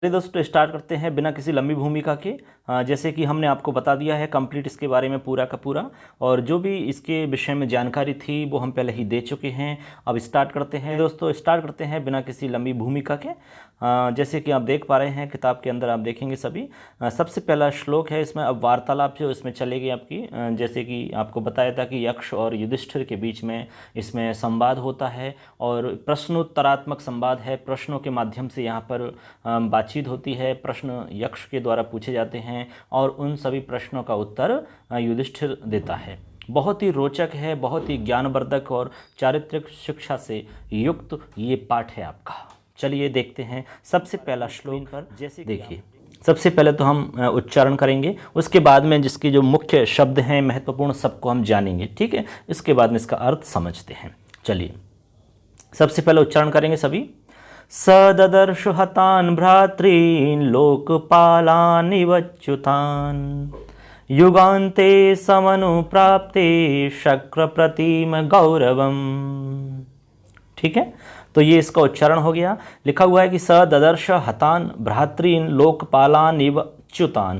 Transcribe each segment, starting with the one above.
चलिए दोस्तों स्टार्ट करते हैं बिना किसी लंबी भूमिका के। जैसे कि हमने आपको बता दिया है कंप्लीट इसके बारे में पूरा का पूरा, और जो भी इसके विषय में जानकारी थी वो हम पहले ही दे चुके हैं। अब स्टार्ट करते हैं दोस्तों, स्टार्ट करते हैं बिना किसी लंबी भूमिका के। जैसे कि आप देख पा रहे हैं किताब के अंदर आप देखेंगे सभी। सबसे पहला श्लोक है इसमें। अब वार्तालाप जो इसमें चलेगी आपकी, जैसे कि आपको बताया था कि यक्ष और युधिष्ठिर के बीच में इसमें संवाद होता है और प्रश्नोत्तरात्मक संवाद है। प्रश्नों के माध्यम से यहाँ पर बातचीत होती है। प्रश्न यक्ष के द्वारा पूछे जाते हैं और उन सभी प्रश्नों का उत्तर युधिष्ठिर देता है। बहुत ही रोचक है, बहुत ही ज्ञानवर्धक और चारित्रिक शिक्षा से युक्त ये पाठ है आपका। चलिए देखते हैं सबसे पहला श्लोक पर। जैसे देखिए सबसे पहले तो हम उच्चारण करेंगे, उसके बाद में जिसके जो मुख्य शब्द हैं महत्वपूर्ण सबको हम जानेंगे, ठीक है। इसके बाद में इसका अर्थ समझते हैं। चलिए सबसे पहले उच्चारण करेंगे सभी। सददर्श हतान भ्रातॄन् लोकपालानिवच्युतान् युगान्ते समनुप्राप्ते शक्र प्रतिम गौरवम्। ठीक है, तो ये इसका उच्चारण हो गया। लिखा हुआ है कि स ददर्श हतान भ्रातॄन् लोकपालानिवच्युतान्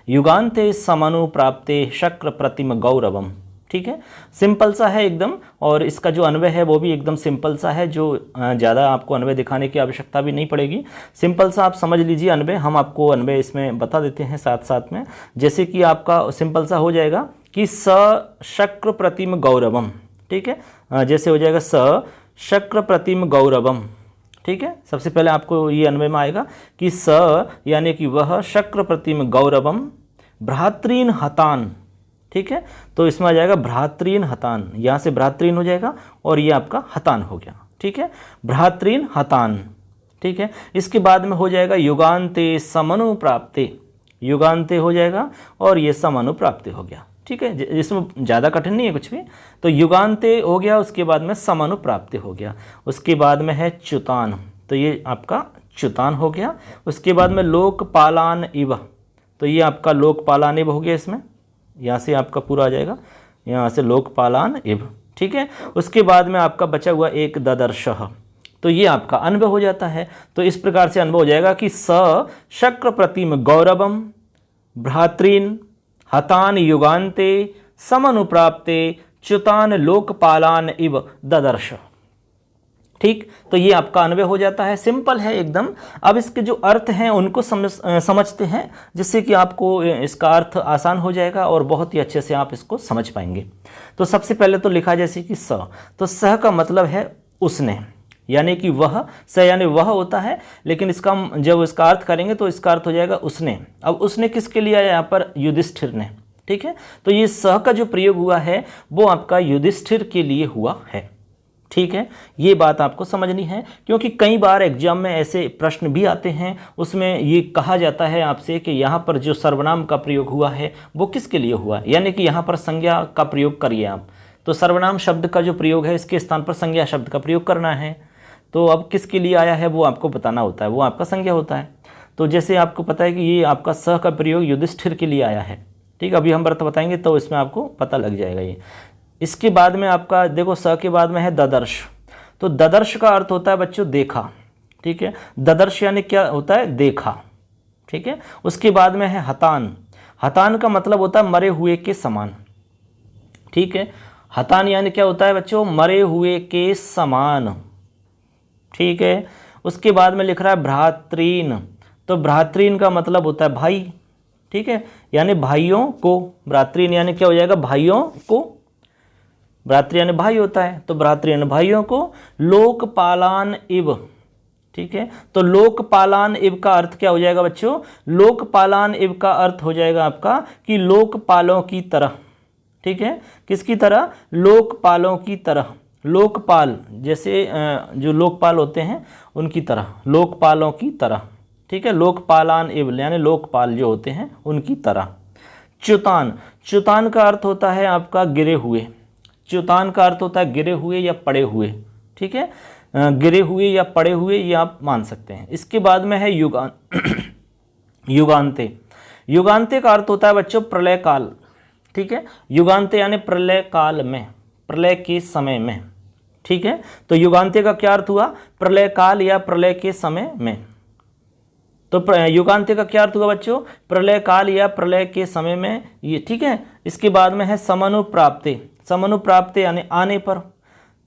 युगान्ते समनुप्राप्ते शक्र प्रतिम गौरवम्। ठीक है, सिंपल सा है एकदम, और इसका जो अन्वय है वो भी एकदम सिंपल सा है, जो ज़्यादा आपको अन्वय दिखाने की आवश्यकता भी नहीं पड़ेगी। सिंपल सा आप समझ लीजिए अन्वय, हम आपको अन्वय इसमें बता देते हैं साथ साथ में। जैसे कि आपका सिंपल सा हो जाएगा कि स शक्र प्रतिम गौरवम। ठीक है, जैसे हो जाएगा स शक्र प्रतिम गौरवम। ठीक है, सबसे पहले आपको ये अन्वय में आएगा कि स यानी कि वह शक्र प्रतिम गौरवम भ्रातॄन् हतान। ठीक है, तो इसमें आ जाएगा भ्रातॄन् हतान, यहाँ से भ्रातॄन् हो जाएगा और ये आपका हतान हो गया। ठीक है, भ्रातॄन् हतान। ठीक है, इसके बाद में हो जाएगा युगान्ते समनुप्राप्ते। युगान्ते हो जाएगा और ये समनुप्राप्ते हो गया। ठीक है, इसमें ज़्यादा कठिन नहीं है कुछ भी। तो युगान्ते हो गया, उसके बाद में समनुप्राप्ते हो गया, उसके बाद में है च्युतान, तो ये आपका च्युतान हो गया। उसके बाद में लोकपालान इव, तो ये आपका लोकपालान इव हो गया। इसमें यहाँ से आपका पूरा आ जाएगा, यहाँ से लोकपालान इव। ठीक है, उसके बाद में आपका बचा हुआ एक ददर्शः, तो ये आपका अन्वय हो जाता है। तो इस प्रकार से अन्वय हो जाएगा कि स शक्र प्रतिम गौरवम भ्रातॄन् हतान युगान्ते समनुप्राप्ते च्युतान लोकपालान इव ददर्श। ठीक, तो ये आपका अन्वय हो जाता है, सिंपल है एकदम। अब इसके जो अर्थ हैं उनको समझते हैं, जिससे कि आपको इसका अर्थ आसान हो जाएगा और बहुत ही अच्छे से आप इसको समझ पाएंगे। तो सबसे पहले तो लिखा जैसे कि स, तो स का मतलब है उसने, यानी कि वह, स यानी वह होता है, लेकिन इसका जब इसका अर्थ करेंगे तो इसका अर्थ हो जाएगा उसने। अब उसने किसके लिए आया यहाँ पर? युधिष्ठिर ने। ठीक है, तो ये स का जो प्रयोग हुआ है वो आपका युधिष्ठिर के लिए हुआ है। ठीक है, ये बात आपको समझनी है, क्योंकि कई बार एग्जाम में ऐसे प्रश्न भी आते हैं, उसमें ये कहा जाता है आपसे कि यहाँ पर जो सर्वनाम का प्रयोग हुआ है वो किसके लिए हुआ है, यानी कि यहाँ पर संज्ञा का प्रयोग करिए आप। तो सर्वनाम शब्द का जो प्रयोग है इसके स्थान पर संज्ञा शब्द का प्रयोग करना है। तो अब किसके लिए आया है वो आपको बताना होता है, वो आपका संज्ञा होता है। तो जैसे आपको पता है कि ये आपका स का प्रयोग युधिष्ठिर के लिए आया है। ठीक, अभी हम अर्थ बताएंगे तो इसमें आपको पता लग जाएगा ये। इसके बाद में आपका देखो स के बाद में है ददर्श, तो ददर्श का अर्थ होता है बच्चों देखा। ठीक है, ददर्श यानी क्या होता है? देखा। ठीक है, उसके बाद में है हतान। हतान का मतलब होता है मरे हुए के समान। ठीक है, हतान यानी क्या होता है बच्चों? मरे हुए के समान। ठीक है, उसके बाद में लिख रहा है भ्रातॄन्, तो भ्रातॄन् का मतलब होता है भाई। ठीक है, यानी भाइयों को। भ्रातॄन् यानी क्या हो जाएगा? भाइयों को। भ्रातृ यानी भाई होता है, तो भ्रातृ यानी भाइयों को। लोकपालान इव। ठीक है, तो लोकपालान इव का अर्थ क्या हो जाएगा बच्चों? लोकपालान इव का अर्थ हो जाएगा आपका कि लोकपालों की तरह। ठीक है, किसकी तरह? लोकपालों की तरह। लोकपाल जैसे जो लोकपाल होते हैं उनकी तरह, लोकपालों की तरह। ठीक है, लोकपालान इव यानी लोकपाल जो होते हैं उनकी तरह। च्युतान, च्युतान का अर्थ होता है आपका गिरे हुए। च्युतान का अर्थ होता है गिरे हुए या पड़े हुए। ठीक है, गिरे हुए या पड़े हुए ये आप मान सकते हैं। इसके बाद में है युगान्ते। युगान्ते का अर्थ होता है बच्चों प्रलय काल। ठीक है, युगान्ते यानी प्रलय काल में, प्रलय के समय में। ठीक है, तो युगान्ते का क्या अर्थ हुआ? प्रलय काल या प्रलय के समय में। तो युगांत्य का क्या अर्थ होगा बच्चों? प्रलय काल या प्रलय के समय में, ये ठीक है। इसके बाद में है समानुप्राप्ते, समानुप्राप्ते यानी आने पर।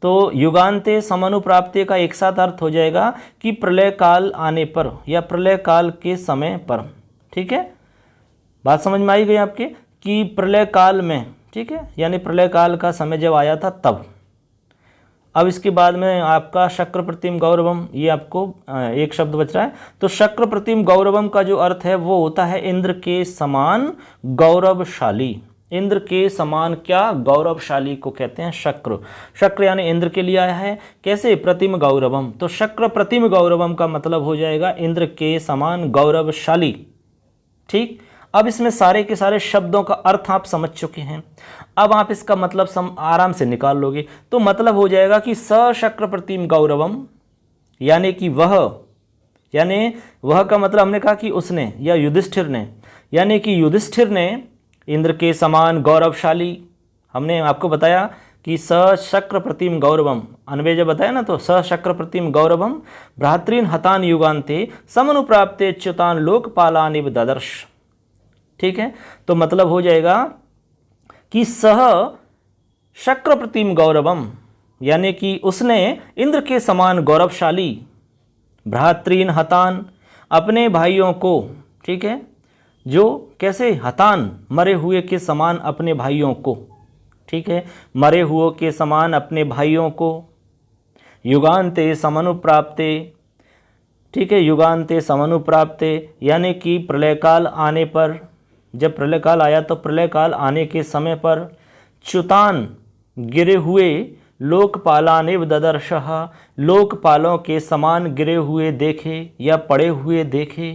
तो युगांते समानुप्राप्ते का एक साथ अर्थ हो जाएगा कि प्रलय काल आने पर या प्रलय काल के समय पर। ठीक है, बात समझ में आई गई आपके कि प्रलय काल में, ठीक है, यानी प्रलय काल का समय जब आया था तब। अब इसके बाद में आपका शक्र प्रतिम गौरवम, ये आपको एक शब्द बच रहा है। तो शक्र प्रतिम गौरवम का जो अर्थ है वो होता है इंद्र के समान गौरवशाली। इंद्र के समान क्या? गौरवशाली को कहते हैं शक्र। शक्र यानी इंद्र के लिए आया है। कैसे? प्रतिम गौरवम। तो शक्र प्रतिम गौरवम का मतलब हो जाएगा इंद्र के समान गौरवशाली। ठीक, अब इसमें सारे के सारे शब्दों का अर्थ आप समझ चुके हैं। अब आप इसका मतलब आराम से निकाल लोगे। तो मतलब हो जाएगा कि सशक्र प्रतिम गौरवम, यानी कि वह, यानी वह का मतलब हमने कहा कि उसने या युधिष्ठिर ने, यानी कि युधिष्ठिर ने इंद्र के समान गौरवशाली, हमने आपको बताया कि सशक्र प्रतिम गौरवम, अन्वय जब बताया ना, तो सशक्र प्रतिम गौरवम भ्रातृन हतान युगान्ते समनुप्राप्ते च्युतान लोकपालानिव ददर्श। ठीक है, तो मतलब हो जाएगा कि सह शक्र प्रतिम गौरवम, यानी कि उसने इंद्र के समान गौरवशाली, भ्रातृन हतान, अपने भाइयों को, ठीक है, जो कैसे? हतान, मरे हुए के समान अपने भाइयों को, ठीक है, मरे हुए के समान अपने भाइयों को, युगान्ते समनुप्राप्ते, ठीक है, युगान्ते समनुप्राप्ते, यानी कि प्रलय काल आने पर, जब प्रलय काल आया तो प्रलय काल आने के समय पर, च्युतान, गिरे हुए, लोकपालानिव ददर्शः, लोकपालों के समान गिरे हुए देखे या पड़े हुए देखे।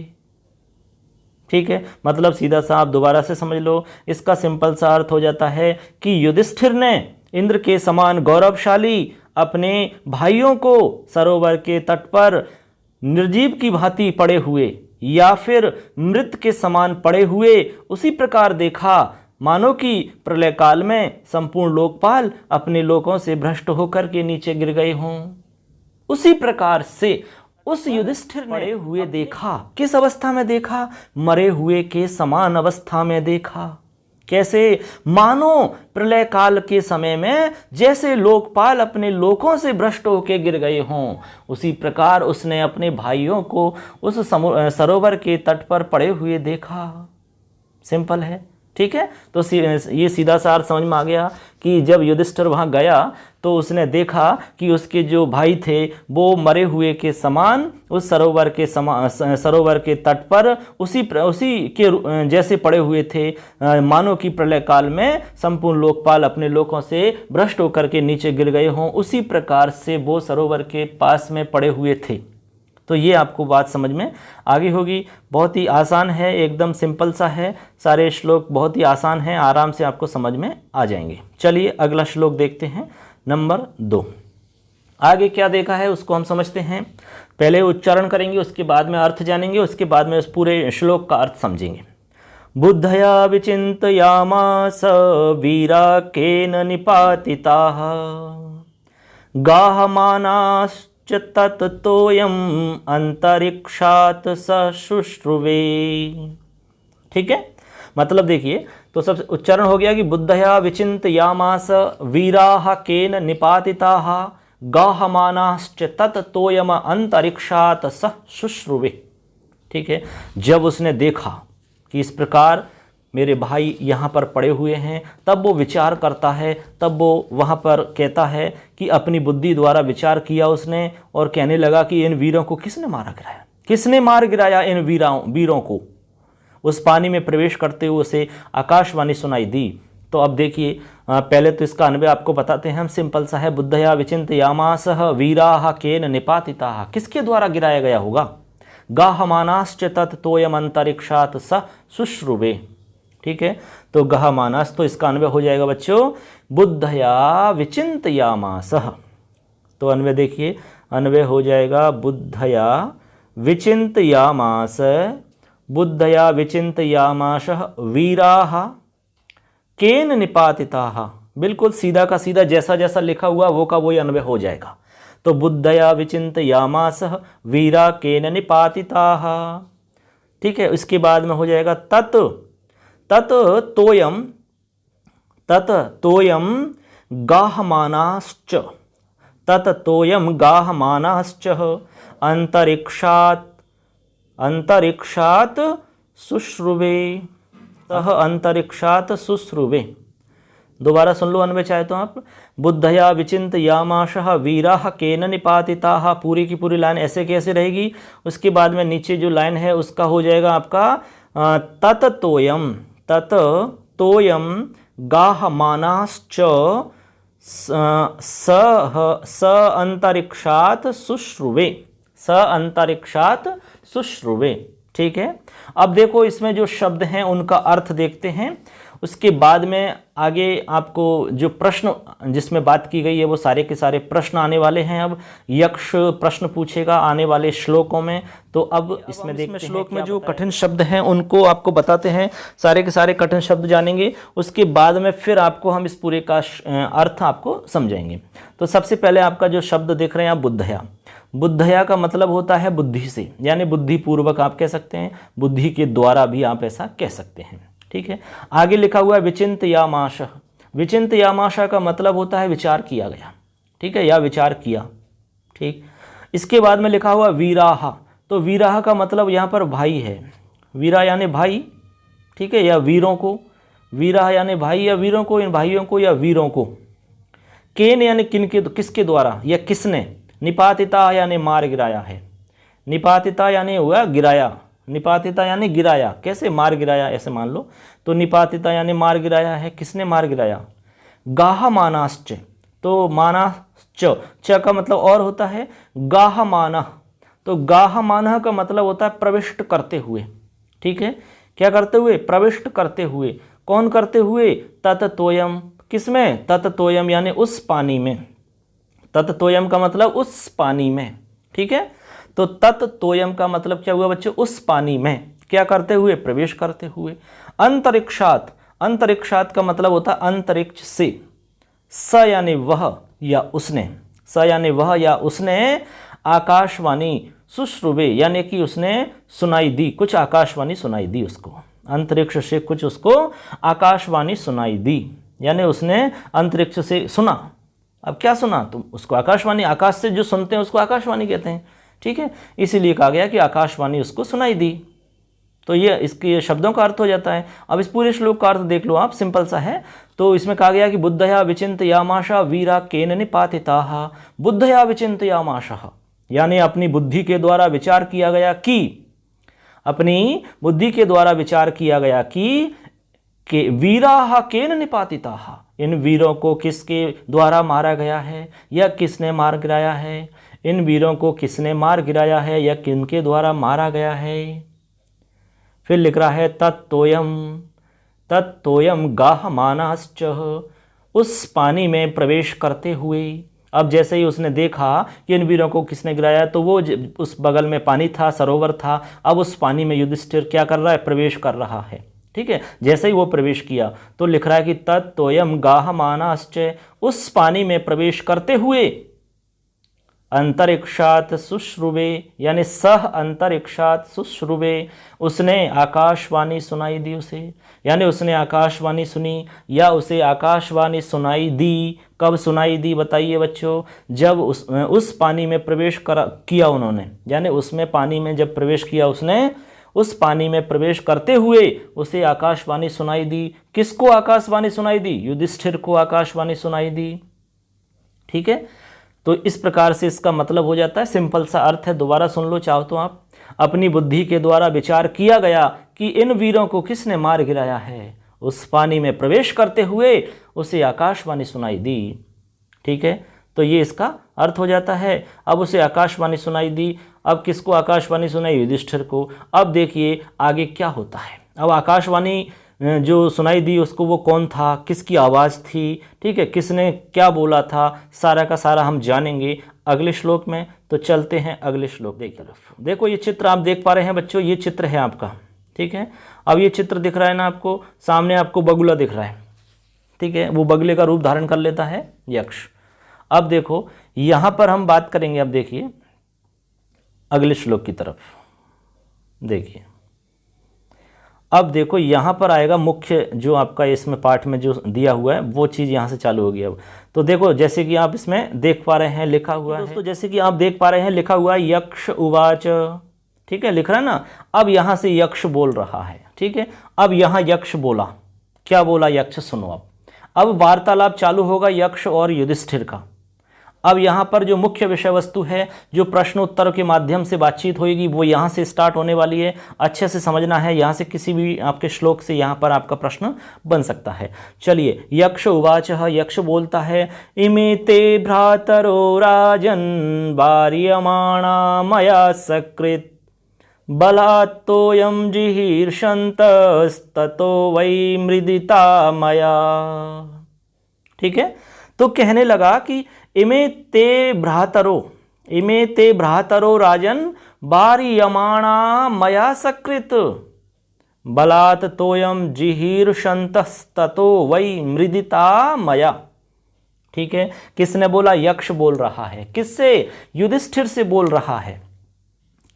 ठीक है, मतलब सीधा सा आप दोबारा से समझ लो, इसका सिंपल सा अर्थ हो जाता है कि युधिष्ठिर ने इंद्र के समान गौरवशाली अपने भाइयों को सरोवर के तट पर निर्जीव की भांति पड़े हुए या फिर मृत के समान पड़े हुए उसी प्रकार देखा, मानो कि प्रलय काल में संपूर्ण लोकपाल अपने लोकों से भ्रष्ट होकर के नीचे गिर गए हों। उसी प्रकार से उस युधिष्ठिर ने मरे हुए देखा। किस अवस्था में देखा? मरे हुए के समान अवस्था में देखा। कैसे? मानो प्रलय काल के समय में जैसे लोकपाल अपने लोकों से भ्रष्ट होकर गिर गए हों, उसी प्रकार उसने अपने भाइयों को उस सरोवर के तट पर पड़े हुए देखा। सिंपल है, ठीक है। तो ये सीधा सार समझ में आ गया कि जब युधिष्ठिर वहाँ गया तो उसने देखा कि उसके जो भाई थे वो मरे हुए के समान उस सरोवर के तट पर उसी के जैसे पड़े हुए थे, मानो कि प्रलय काल में संपूर्ण लोकपाल अपने लोकों से भ्रष्ट होकर के नीचे गिर गए हों, उसी प्रकार से वो सरोवर के पास में पड़े हुए थे। तो ये आपको बात समझ में आगे होगी। बहुत ही आसान है, एकदम सिंपल सा है, सारे श्लोक बहुत ही आसान हैं, आराम से आपको समझ में आ जाएंगे। चलिए अगला श्लोक देखते हैं, नंबर 2। आगे क्या देखा है उसको हम समझते हैं। पहले उच्चारण करेंगे, उसके बाद में अर्थ जानेंगे, उसके बाद में उस पूरे श्लोक का अर्थ समझेंगे। बुद्धया विचिन्तयामास वीरा केन निपातिताः गाहमानाश्च तत्तोयम अंतरिक्षात सशुश्रुवे। ठीक है, मतलब देखिए, तो सब उच्चारण हो गया कि बुद्धया विचिन्तयामास वीराः केन निपातिताः गाहमानाश्च तत्तोयम अंतरिक्षात सशुश्रुवे। ठीक है, जब उसने देखा कि इस प्रकार मेरे भाई यहाँ पर पड़े हुए हैं, तब वो विचार करता है, तब वो वहाँ पर कहता है कि अपनी बुद्धि द्वारा विचार किया उसने और कहने लगा कि इन वीरों को किसने मारा गिराया, किसने मार गिराया इन वीरों को। उस पानी में प्रवेश करते हुए उसे आकाशवाणी सुनाई दी। तो अब देखिए, पहले तो इसका अन्वय आपको बताते हैं हम, सिंपल सा है। बुद्धया विचिन्तयामासः वीराः केन निपातिताः, किसके द्वारा गिराया गया होगा? गाहमानाश्च तत्तोयम अंतरिक्षात सशुश्रुवे। ठीक है, तो गहमानस, तो इसका अन्वय हो जाएगा बच्चों बुद्धया विचिन्तयामासः। तो अन्वय देखिए, अन्वय हो जाएगा बुद्धया विचिन्तयामास, बुद्धया विचिन्तयामासः वीराः केन निपातिताः। बिल्कुल सीधा का सीधा जैसा जैसा लिखा हुआ वो का वही अन्वय हो जाएगा। तो बुद्धया विचिन्तयामासः वीरा केन निपातिताः। ठीक है। इसके बाद में हो जाएगा तत तोयम गाहमानाश्च, तत तोयम गाहमानाश्च अंतरिक्षात शुश्रुवे, सह अंतरिक्षात शुश्रुवे। दोबारा सुन लो अन्वय चाहे तो आप। बुद्धया विचिन्तयामाशः वीराः केन निपातिताः, पूरी की पूरी लाइन ऐसे कैसे रहेगी। उसके बाद में नीचे जो लाइन है उसका हो जाएगा आपका तत तोयम गाहमानाश्च स अंतरिक्षात शुश्रुवे, स अंतरिक्षात शुश्रुवे। ठीक है। अब देखो इसमें जो शब्द हैं उनका अर्थ देखते हैं। उसके बाद में आगे आपको जो प्रश्न जिसमें बात की गई है वो सारे के सारे प्रश्न आने वाले हैं। अब यक्ष प्रश्न पूछेगा आने वाले श्लोकों में। तो अब इसमें देखते हैं श्लोक में जो कठिन शब्द हैं उनको आपको बताते हैं, सारे के सारे कठिन शब्द जानेंगे। उसके बाद में फिर आपको हम इस पूरे का अर्थ आपको समझाएंगे। तो सबसे पहले आपका जो शब्द देख रहे हैं आप बुद्धया, बुद्धया का मतलब होता है बुद्धि से, यानी बुद्धिपूर्वक आप कह सकते हैं, बुद्धि के द्वारा भी आप ऐसा कह सकते हैं। ठीक है। आगे लिखा हुआ है विचिन्तयामाशः, विचिन्तयामाशः का मतलब होता है विचार किया गया। ठीक है, या विचार किया। ठीक। इसके बाद में लिखा हुआ वीराः, तो वीराः का मतलब यहाँ पर भाई है, वीरा यानी भाई। ठीक है, या वीरों को, वीराः यानी भाई या वीरों को, इन भाइयों को या वीरों को। केन यानी किनके, किसके द्वारा या किसने। निपातिता यानी मार गिराया है, निपातिता यानी हुआ गिराया, निपातिता यानी गिराया, कैसे मार गिराया ऐसे मान लो। तो निपातिता यानी मार गिराया है, किसने मार गिराया। गाह मानाश्च, तो मानाश्च च का मतलब और होता है गाह माना, तो गाह माना का मतलब होता है प्रविष्ट करते हुए। ठीक है, क्या करते हुए, प्रविष्ट करते हुए। कौन करते हुए, तत तोयम, किसमें, तत तोयम यानी उस पानी में, तत तोयम का मतलब उस पानी में। ठीक है, तो तत तोयम का मतलब क्या हुआ बच्चों, उस पानी में क्या करते हुए, प्रवेश करते हुए। अंतरिक्षात, अंतरिक्षात का मतलब होता है अंतरिक्ष से। स यानी वह या उसने, स यानी वह या उसने आकाशवाणी शुश्रुवे यानी कि उसने सुनाई दी, कुछ आकाशवाणी सुनाई दी उसको, अंतरिक्ष से कुछ उसको आकाशवाणी सुनाई दी, यानी उसने अंतरिक्ष से सुना। अब क्या सुना, तो उसको आकाशवाणी, आकाश से जो सुनते हैं उसको आकाशवाणी कहते हैं। ठीक है, इसीलिए कहा गया कि आकाशवाणी उसको सुनाई दी। तो ये इसके शब्दों का अर्थ हो जाता है। अब इस पूरे श्लोक का अर्थ देख लो आप, सिंपल सा है। तो इसमें कहा गया कि बुद्धया विचिन्तयामाशः वीरा केन निपातिताः, बुद्धया विचिन्तयामाशः यानी अपनी बुद्धि के द्वारा विचार किया गया कि, अपनी बुद्धि के द्वारा विचार किया गया कि वीराः केन निपातिताः, इन वीरों को किसके द्वारा मारा गया है या किसने मार गिराया है, इन वीरों को किसने मार गिराया है या किनके द्वारा मारा गया है। फिर लिख रहा है तत्तोयम गाहमानाश्च, उस पानी में प्रवेश करते हुए। अब जैसे ही उसने देखा कि इन वीरों को किसने गिराया, तो वो उस बगल में पानी था, सरोवर था। अब उस पानी में युधिष्ठिर क्या कर रहा है, प्रवेश कर रहा है। ठीक है, जैसे ही वो प्रवेश किया तो लिख रहा है कि तत्तोयम गाहमानाश्च, उस पानी में प्रवेश करते हुए अंतरिक्षात शुश्रुवे यानी सह अंतरिक्षात शुश्रुवे, उसने आकाशवाणी सुनाई दी उसे, यानी उसने आकाशवाणी सुनी या उसे आकाशवाणी सुनाई दी। कब सुनाई दी बताइए बच्चों, जब उस पानी में प्रवेश किया उन्होंने, यानी उसमें पानी में जब प्रवेश किया उसने, उस पानी में प्रवेश करते हुए उसे आकाशवाणी सुनाई दी। किसको आकाशवाणी सुनाई दी, युधिष्ठिर को आकाशवाणी सुनाई दी। ठीक है, तो इस प्रकार से इसका मतलब हो जाता है, सिंपल सा अर्थ है। दोबारा सुन लो चाहो तो आप। अपनी बुद्धि के द्वारा विचार किया गया कि इन वीरों को किसने मार गिराया है, उस पानी में प्रवेश करते हुए उसे आकाशवाणी सुनाई दी। ठीक है, तो ये इसका अर्थ हो जाता है। अब उसे आकाशवाणी सुनाई दी, अब किसको आकाशवाणी सुनाई, युधिष्ठिर को। अब देखिए आगे क्या होता है। अब आकाशवाणी जो सुनाई दी उसको वो कौन था, किसकी आवाज़ थी, ठीक है, किसने क्या बोला था, सारा का सारा हम जानेंगे अगले श्लोक में। तो चलते हैं अगले श्लोक की तरफ। देखो ये चित्र आप देख पा रहे हैं बच्चों, ये चित्र है आपका। ठीक है, अब ये चित्र दिख रहा है ना आपको, सामने आपको बगुला दिख रहा है। ठीक है, वो बगले का रूप धारण कर लेता है यक्ष। अब देखो यहाँ पर हम बात करेंगे, अब देखिए अगले श्लोक की तरफ देखिए। अब देखो यहाँ पर आएगा मुख्य जो आपका इसमें पाठ में जो दिया हुआ है वो चीज़ यहाँ से चालू होगी। अब तो देखो जैसे कि आप इसमें देख पा रहे हैं लिखा हुआ है दोस्तों, जैसे कि आप देख पा रहे हैं लिखा हुआ है यक्ष उवाच, ठीक है, लिख रहा है ना। अब यहाँ से यक्ष बोल रहा है, ठीक है। अब यहाँ यक्ष बोला, क्या बोला यक्ष, सुनो। अब वार्तालाप चालू होगा यक्ष और युधिष्ठिर का। अब यहाँ पर जो मुख्य विषय वस्तु है, जो प्रश्नोत्तर के माध्यम से बातचीत होगी, वो यहाँ से स्टार्ट होने वाली है। अच्छे से समझना है, यहाँ से किसी भी आपके श्लोक से यहाँ पर आपका प्रश्न बन सकता है। चलिए, यक्ष उवाच, यक्ष बोलता है, इमे ते भ्रातरो राजन् वार्यमाणा मया सकृत बलात्तोयं जिहीर्षन्तस्ततो वै मृदिता मया। ठीक है, तो कहने लगा कि इमे ते भ्रातरो राजन वार्यमाणा मया सकृत बलात् तोयम जिहीर्षन्तस्ततो वै मृदिता मया। ठीक है, किसने बोला, यक्ष बोल रहा है। किससे, युधिष्ठिर से बोल रहा है।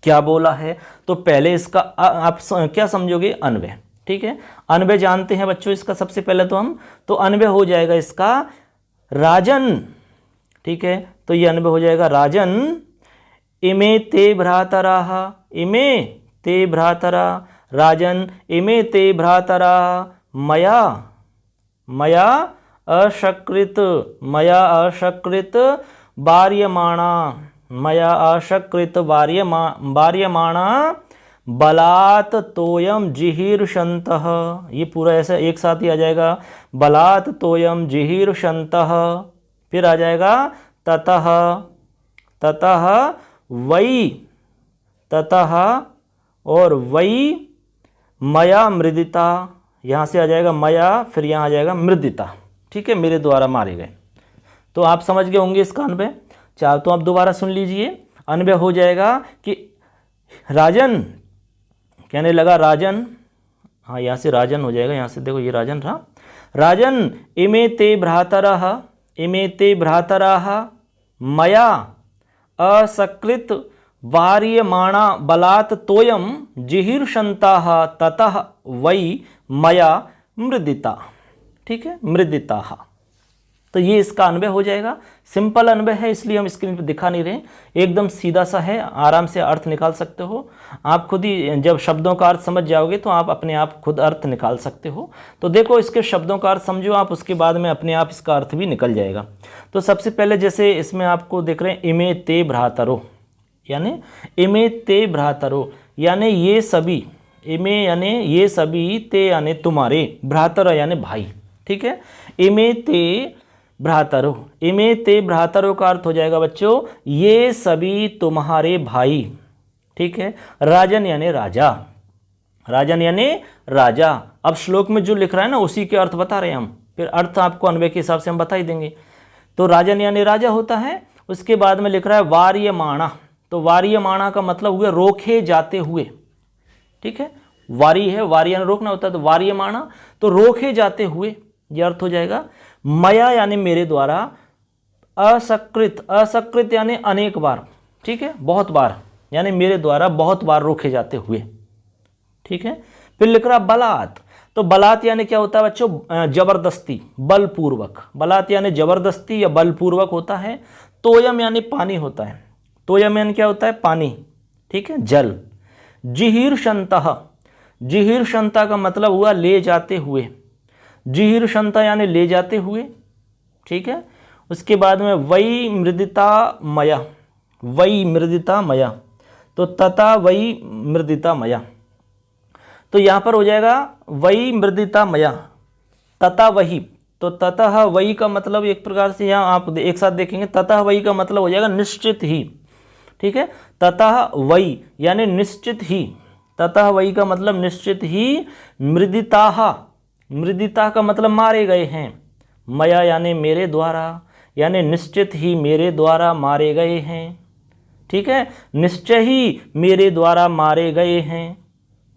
क्या बोला है, तो पहले इसका आप क्या समझोगे, अन्वय। ठीक है, अन्वय जानते हैं बच्चों इसका सबसे पहले तो अन्वय हो जाएगा इसका राजन। ठीक है, तो ये अन्वय हो जाएगा राजन इमे ते भ्रातराः, इमे ते भ्रातरा राजन इमे ते भ्रातरा मया अशकृत वार्यमाणा बलात् तोयम जिहीर्षन्तः। ये पूरा ऐसा एक साथ ही आ जाएगा, बलात् तोयम जिहीर्षन्तः। फिर आ जाएगा ततः और वै मया मृदिता। यहाँ से आ जाएगा मया, फिर यहाँ आ जाएगा मृदिता। ठीक है, मेरे द्वारा मारे गए। तो आप समझ गए होंगे इसका अन्वय। चाहे तो आप दोबारा सुन लीजिए। अन्वय हो जाएगा कि राजन, कहने लगा राजन, हाँ यहाँ से राजन हो जाएगा, यहाँ से देखो ये राजन रहा। राजन इमे ते भ्रातराः मया असकृत वार्यमाणा बलात् तोयम जिहीर्षन्ताः ततः वै मया मृदिता। ठीक है, मृदिताः। तो ये इसका अन्वय हो जाएगा। सिंपल अन्वय है, इसलिए हम स्क्रीन पर दिखा नहीं रहे, एकदम सीधा सा है, आराम से अर्थ निकाल सकते हो आप खुद ही। जब शब्दों का अर्थ समझ जाओगे तो आप अपने आप खुद अर्थ निकाल सकते हो। तो देखो इसके शब्दों का अर्थ समझो आप, उसके बाद में अपने आप इसका अर्थ भी निकल जाएगा। तो सबसे पहले जैसे इसमें आपको देख रहे हैं इमे ते भ्रातरो, यानी इमे ते भ्रातरो यानी ये सभी, इमे यानी ये सभी, ते यानी तुम्हारे, भ्रातर यानी भाई। ठीक है, इमे ते भ्रातरो का अर्थ हो जाएगा बच्चों ये सभी तुम्हारे भाई। ठीक है, राजन यानी राजा, राजन यानी राजा। अब श्लोक में जो लिख रहा है ना उसी के अर्थ बता रहे हैं हम, फिर अर्थ आपको अन्वय के हिसाब से हम बता ही देंगे। तो राजन यानी राजा होता है। उसके बाद में लिख रहा है वार्यमाणा, तो वार्यमाणा का मतलब हुआ रोके जाते हुए। ठीक है, वारी है, वार्यन रोकना होता है, तो वार्यमाणा तो रोके जाते हुए, यह अर्थ हो जाएगा। मया यानी मेरे द्वारा, असकृत यानी अनेक बार। ठीक है, बहुत बार, यानी मेरे द्वारा बहुत बार रोके जाते हुए। ठीक है, फिर लिख रहा बलात्, तो बलात् यानी क्या होता है बच्चों, जबरदस्ती, बलपूर्वक। बलात् यानी जबरदस्ती या बलपूर्वक होता है। तोयम यानी पानी होता है, तोयम यानी क्या होता है, पानी। ठीक है, जल। जिहीर्षन्तः, जिहीर्षन्ता का मतलब हुआ ले जाते हुए, जिहीर्षन्ता यानी ले जाते हुए। ठीक है, उसके बाद में वै मृदिता मया, वै मृदिता मया, तो तथा वै मृदिता मया। तो यहाँ पर हो जाएगा वै मृदिता मया, तथा वही, तो ततः वही का मतलब एक प्रकार से यहाँ आप एक साथ देखेंगे, ततः वही का मतलब हो जाएगा निश्चित ही। ठीक है, ततः वही यानी निश्चित ही, ततः वही का मतलब निश्चित ही। मृदिताः, मृदिता का मतलब मारे गए हैं। मया यानी मेरे द्वारा, यानी निश्चित ही मेरे द्वारा मारे गए हैं। ठीक है, निश्चय ही मेरे द्वारा मारे गए हैं,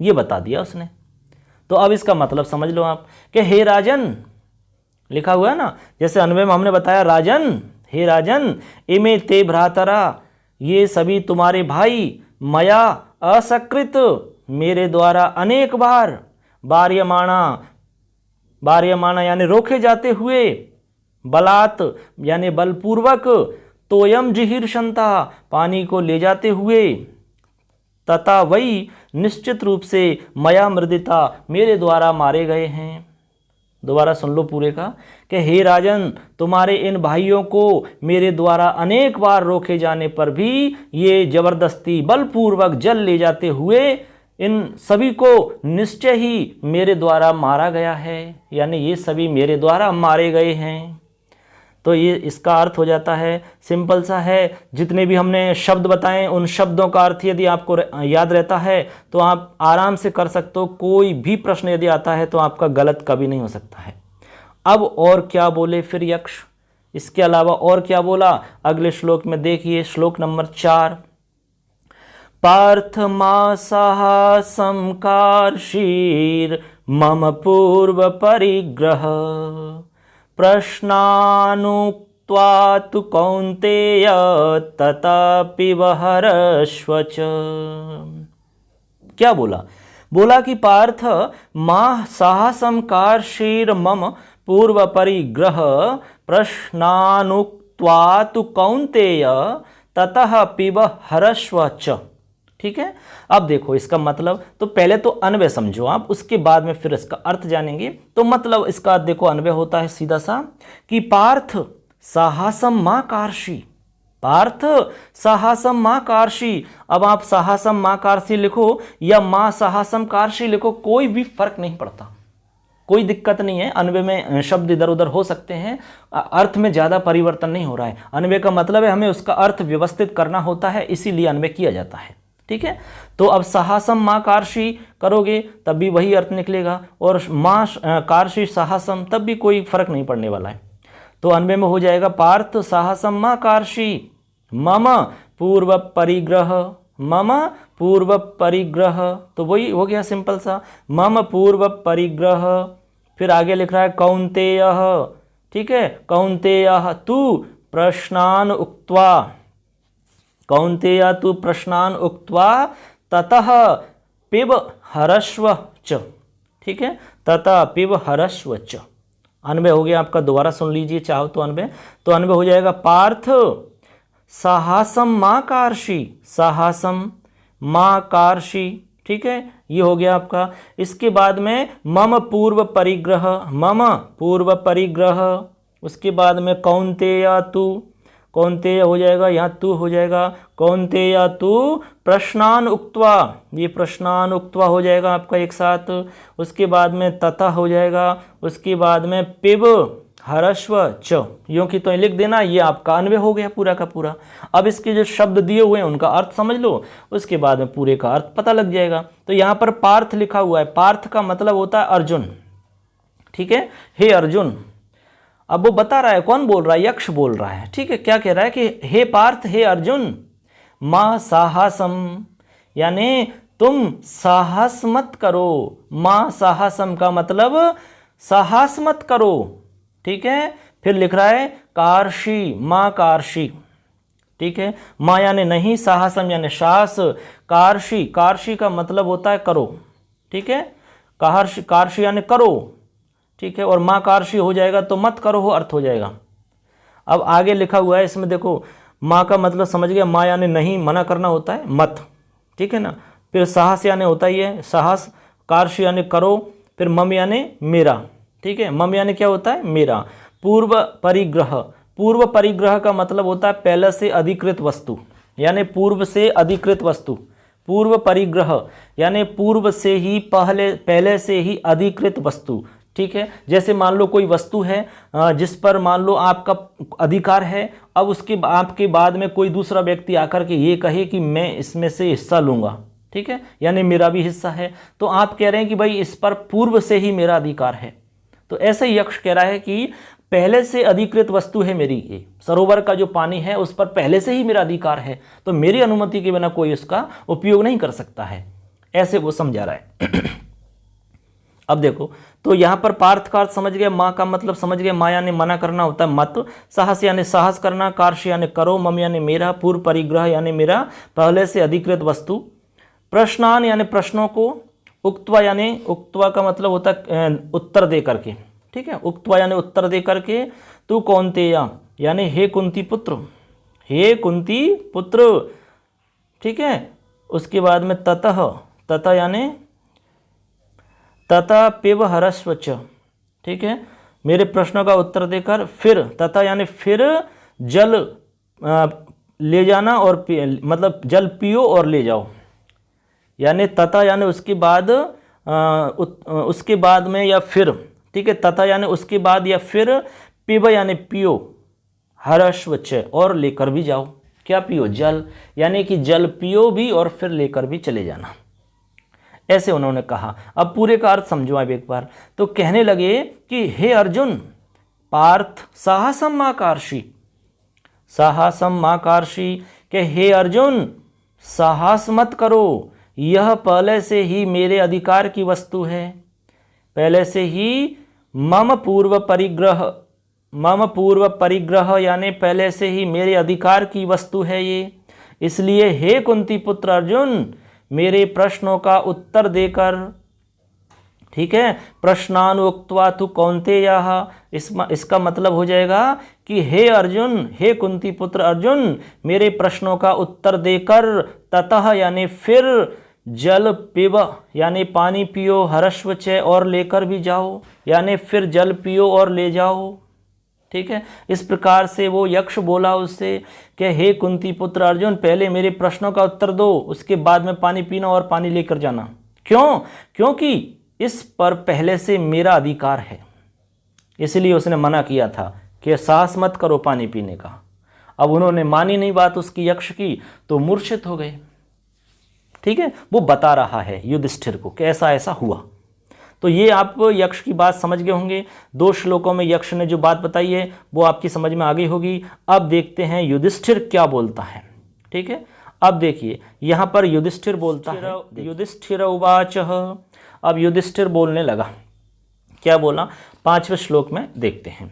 ये बता दिया उसने। तो अब इसका मतलब समझ लो आप कि हे राजन, लिखा हुआ है ना, जैसे अन्वय में हमने बताया राजन, हे राजन इमे ते भ्रातरा, ये सभी तुम्हारे भाई, मया असकृत मेरे द्वारा अनेक बार, बार्यमाणा, बार्यमाणा यानी रोके जाते हुए, बलात् यानी बलपूर्वक, तोयम जिहीर्षन्ता पानी को ले जाते हुए, तथा वही निश्चित रूप से मया मृदिता मेरे द्वारा मारे गए हैं। दोबारा सुन लो पूरे का कि हे राजन, तुम्हारे इन भाइयों को मेरे द्वारा अनेक बार रोके जाने पर भी ये जबरदस्ती बलपूर्वक जल ले जाते हुए इन सभी को निश्चय ही मेरे द्वारा मारा गया है, यानी ये सभी मेरे द्वारा मारे गए हैं। तो ये इसका अर्थ हो जाता है, सिंपल सा है। जितने भी हमने शब्द बताएं उन शब्दों का अर्थ यदि आपको याद रहता है तो आप आराम से कर सकते हो। कोई भी प्रश्न यदि आता है तो आपका गलत कभी नहीं हो सकता है। अब और क्या बोले फिर यक्ष, इसके अलावा और क्या बोला अगले श्लोक में देखिए, श्लोक नंबर 4। पार्थ मासाहसं कार्षीर मम पूर्व परिग्रह प्रश्नानुक्त्वा तु कौन्तेय तथापि हरस्व च। क्या बोला? बोला कि पार्थ माह साहसं कार्षीर मम पूर्व परिग्रह प्रश्नानुक्त्वा तु कौन्तेय ततः पिब हरस्व च। ठीक है, अब देखो इसका मतलब, तो पहले तो अन्वय समझो आप, उसके बाद में फिर इसका अर्थ जानेंगे। तो मतलब इसका देखो अन्वय होता है सीधा सा कि पार्थ साहसम मां कार्षी, पार्थ साहसम मां कार्षी। अब आप साहसम मां कार्षी लिखो या मां साहसम कार्षी लिखो, कोई भी फर्क नहीं पड़ता, कोई दिक्कत नहीं है। अन्वय में शब्द इधर उधर हो सकते हैं, अर्थ में ज़्यादा परिवर्तन नहीं हो रहा है। अन्वय का मतलब है हमें उसका अर्थ व्यवस्थित करना होता है, इसीलिए अन्वय किया जाता है। ठीक है, तो अब साहसम मां कार्षी करोगे तब भी वही अर्थ निकलेगा, और मां कार्षी साहसम तब भी कोई फर्क नहीं पड़ने वाला है। तो अन्वय में हो जाएगा पार्थ साहसम मां कार्षी मम पूर्व परिग्रह, मम पूर्व परिग्रह, तो वही हो गया सिंपल सा, मम पूर्व परिग्रह। फिर आगे लिख रहा है कौन्तेय, ठीक है, कौन्तेय तू प्रश्नान उक्त्वा, कौन्तेय तू प्रश्नान उक्त्वा ततः पिब हरस्व च। ठीक है, ततः पिब हरस्व च। अन्वय हो गया आपका, दोबारा सुन लीजिए चाहो तो अन्वय। तो अन्वय हो जाएगा पार्थ साहसम मां कार्षी, साहसम मां कार्षी। ठीक है, ये हो गया आपका। इसके बाद में मम पूर्व परिग्रह, मम पूर्व परिग्रह। उसके बाद में कौन्तेय तू, कौन्तेय हो जाएगा, यहाँ तू हो जाएगा, कौन्तेय तू प्रश्नान उक्त्वा, ये प्रश्नान उक्त्वा हो जाएगा आपका एक साथ। उसके बाद में तथा हो जाएगा, उसके बाद में पिब हरस्व च, यूँ की तो लिख देना। ये आपका अन्वय हो गया पूरा का पूरा। अब इसके जो शब्द दिए हुए हैं उनका अर्थ समझ लो, उसके बाद में पूरे का अर्थ पता लग जाएगा। तो यहाँ पर पार्थ लिखा हुआ है, पार्थ का मतलब होता है अर्जुन। ठीक है, हे अर्जुन। अब वो बता रहा है, कौन बोल रहा है? यक्ष बोल रहा है। ठीक है, क्या कह रहा है कि हे पार्थ, हे अर्जुन, मां साहसम, यानी तुम साहस मत करो। मां साहसम का मतलब साहस मत करो। ठीक है, फिर लिख रहा है कार्षी, मां कार्षी। ठीक है, मां यानी नहीं, साहसम यानी साहस, कार्षी, कार्षी का मतलब होता है करो। ठीक है, कार्षी, कार्षी यानी करो। ठीक है, और मां कार्षी हो जाएगा तो मत करो हो अर्थ हो जाएगा। अब आगे लिखा हुआ है इसमें देखो, मां का मतलब समझ गया, मां यानी नहीं, मना करना होता है, मत। ठीक है ना, फिर साहस यानी होता ही है साहस, कार्षी यानी करो, फिर मम यानी मेरा। ठीक है, मम यानी क्या होता है? मेरा। पूर्व परिग्रह, पूर्व परिग्रह का मतलब होता है पहले से अधिकृत वस्तु, यानी पूर्व से अधिकृत वस्तु। पूर्व परिग्रह यानी पूर्व से ही, पहले से ही अधिकृत वस्तु। ठीक है, जैसे मान लो कोई वस्तु है जिस पर मान लो आपका अधिकार है, अब उसके आपके बाद में कोई दूसरा व्यक्ति आकर के ये कहे कि मैं इसमें से हिस्सा लूँगा। ठीक है, यानी मेरा भी हिस्सा है, तो आप कह रहे हैं कि भाई इस पर पूर्व से ही मेरा अधिकार है। तो ऐसे ही यक्ष कह रहा है कि पहले से अधिकृत वस्तु है मेरी, ये सरोवर का जो पानी है उस पर पहले से ही मेरा अधिकार है, तो मेरी अनुमति के बिना कोई उसका उपयोग नहीं कर सकता है, ऐसे वो समझा रहा है। अब देखो, तो यहाँ पर पार्थ का अर्थ समझ गए, माँ का मतलब समझ गए, माँ यानी मना करना होता है मत, साहस यानी साहस करना, कार्ष यानी करो, मम यानी मेरा, पूर्व परिग्रह यानी मेरा पहले से अधिकृत वस्तु, प्रश्नान यानी प्रश्नों को, उक्त्वा यानी उक्त्वा का मतलब होता है उत्तर दे करके, ठीक है। उक्त्वा यानी उत्तर दे करके, तू कौन्तेया यानी हे कुंती पुत्र, हे कुंती पुत्र, ठीक है। उसके बाद में ततः, ततः यानी तथा पिब हरस्व च, ठीक है। मेरे प्रश्नों का उत्तर देकर फिर, तथा यानी फिर जल ले जाना और मतलब जल पियो और ले जाओ, यानी तथा यानी उसके बाद, उसके बाद में या फिर, ठीक है। तथा यानी उसके बाद या फिर, पिब यानी पियो, हरस्व च और लेकर भी जाओ। क्या पियो? जल, यानी कि जल पियो भी और फिर लेकर भी चले जाना, ऐसे उन्होंने कहा। अब पूरे का अर्थ समझो आप एक बार। तो कहने लगे कि हे अर्जुन, पार्थ साहसम माकार्षि, साहसम माकार्षि, कि हे अर्जुन साहस मत करो, यह पहले से ही मेरे अधिकार की वस्तु है, पहले से ही मम पूर्व परिग्रह, मम पूर्व परिग्रह यानी पहले से ही मेरे अधिकार की वस्तु है ये। इसलिए हे कुंती पुत्र अर्जुन, मेरे प्रश्नों का उत्तर देकर, ठीक है। प्रश्नानुक्त्वा तु कौन्तेयः, इसका मतलब हो जाएगा कि हे अर्जुन, हे कुंती पुत्र अर्जुन, मेरे प्रश्नों का उत्तर देकर, ततः यानी फिर, जल पिब यानी पानी पियो, हरस्व च और लेकर भी जाओ, यानी फिर जल पियो और ले जाओ, ठीक है। इस प्रकार से वो यक्ष बोला उससे कि हे कुंती पुत्र अर्जुन, पहले मेरे प्रश्नों का उत्तर दो, उसके बाद में पानी पीना और पानी लेकर जाना। क्यों? क्योंकि इस पर पहले से मेरा अधिकार है, इसलिए उसने मना किया था कि साहस मत करो पानी पीने का। अब उन्होंने मानी नहीं बात उसकी, यक्ष की, तो मूर्छित हो गए, ठीक है। वो बता रहा है युधिष्ठिर को कि ऐसा ऐसा हुआ। तो ये आप यक्ष की बात समझ गए होंगे। 2 श्लोकों में यक्ष ने जो बात बताई है वो आपकी समझ में आ गई होगी। अब देखते हैं युधिष्ठिर क्या बोलता है, ठीक है। अब देखिए यहाँ पर युधिष्ठिर बोलता है, युधिष्ठिर उवाच, अब युधिष्ठिर बोलने लगा। क्या बोला? 5वें श्लोक में देखते हैं।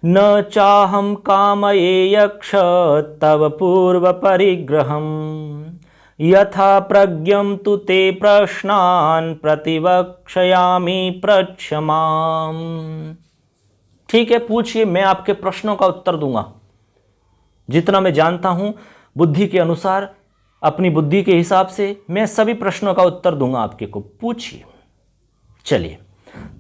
न चाहम कामये यक्ष तव पूर्व परिग्रहम् यथा प्रज्ञम तु ते प्रश्नान प्रतिवक्ष्यामि प्रच्छमाम। ठीक है, पूछिए, मैं आपके प्रश्नों का उत्तर दूंगा, जितना मैं जानता हूं बुद्धि के अनुसार, अपनी बुद्धि के हिसाब से मैं सभी प्रश्नों का उत्तर दूंगा आपके को, पूछिए। चलिए,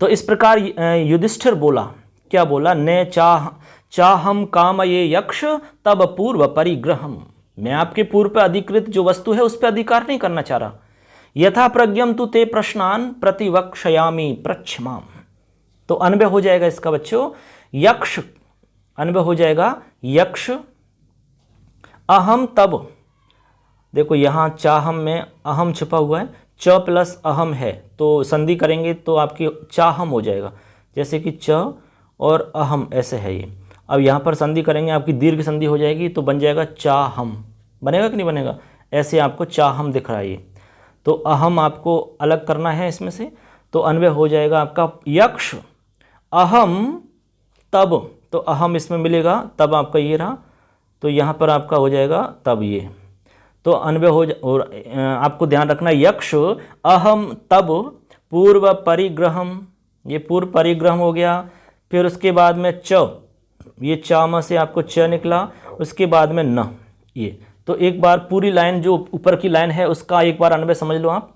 तो इस प्रकार युधिष्ठिर बोला। क्या बोला? ने चाहम कामये यक्ष तब पूर्व परिग्रहम, मैं आपके पूर्व पे अधिकृत जो वस्तु है उस पर अधिकार नहीं करना चाह रहा। यथा प्रज्ञम तु ते प्रश्नान प्रतिवक्ष्यामि प्रच्छमाम। तो अन्वय हो जाएगा इसका बच्चों, यक्ष अन्वय हो जाएगा यक्ष अहम तब। देखो यहां चाहम में अहम छुपा हुआ है, च प्लस अहम है, तो संधि करेंगे तो आपकी चाहम हो जाएगा, जैसे कि च और अहम ऐसे है ये। अब यहाँ पर संधि करेंगे आपकी दीर्घ संधि हो जाएगी, तो बन जाएगा चाहम। बनेगा कि नहीं बनेगा? ऐसे आपको चाहम दिख रहा है ये, तो अहम आपको अलग करना है इसमें से, तो अन्वय हो जाएगा आपका यक्ष अहम तब, तो अहम इसमें मिलेगा, तब आपका ये रहा, तो यहाँ पर आपका हो जाएगा तब ये, तो अन्वय हो और आपको ध्यान रखना यक्ष अहम तब पूर्व परिग्रहम, ये पूर्व परिग्रह हो गया। फिर उसके बाद में च, ये चाम से आपको च निकला, उसके बाद में न, ये। तो एक बार पूरी लाइन जो ऊपर की लाइन है उसका एक बार अन्वय समझ लो आप।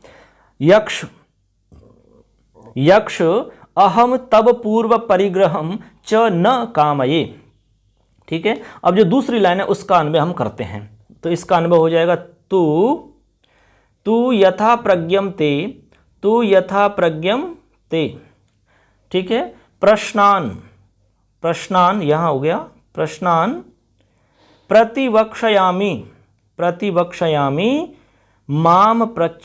यक्ष यक्ष अहम तब पूर्व परिग्रहम च न कामये। ठीक है, अब जो दूसरी लाइन है उसका अन्वय हम करते हैं, तो इसका अन्वय हो जाएगा तू यथा प्रज्ञम ते, तू यथा प्रज्ञम ते। ठीक है, प्रश्नान, प्रश्नान यहाँ हो गया, प्रश्नान प्रतिवक्ष्यामि, प्रतिवक्ष्यामि माम प्रच्छ।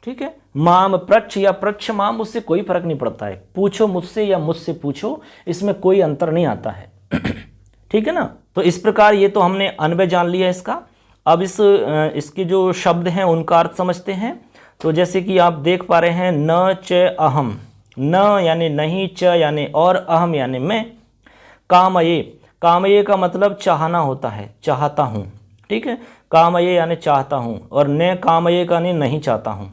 ठीक है, माम प्रच्छ या प्रच्छ माम, उससे कोई फर्क नहीं पड़ता है, पूछो मुझसे या मुझसे पूछो, इसमें कोई अंतर नहीं आता है। ठीक है ना। तो इस प्रकार ये तो हमने अन्वय जान लिया इसका। अब इसके जो शब्द हैं उनका अर्थ समझते हैं। तो जैसे कि आप देख पा रहे हैं, न च अहम, न यानी नहीं, च यानी और, अहम यानी मैं, कामये, कामये का मतलब चाहना होता है, चाहता हूँ। ठीक है, कामये यानी चाहता हूँ, और न कामये का नहीं चाहता हूँ।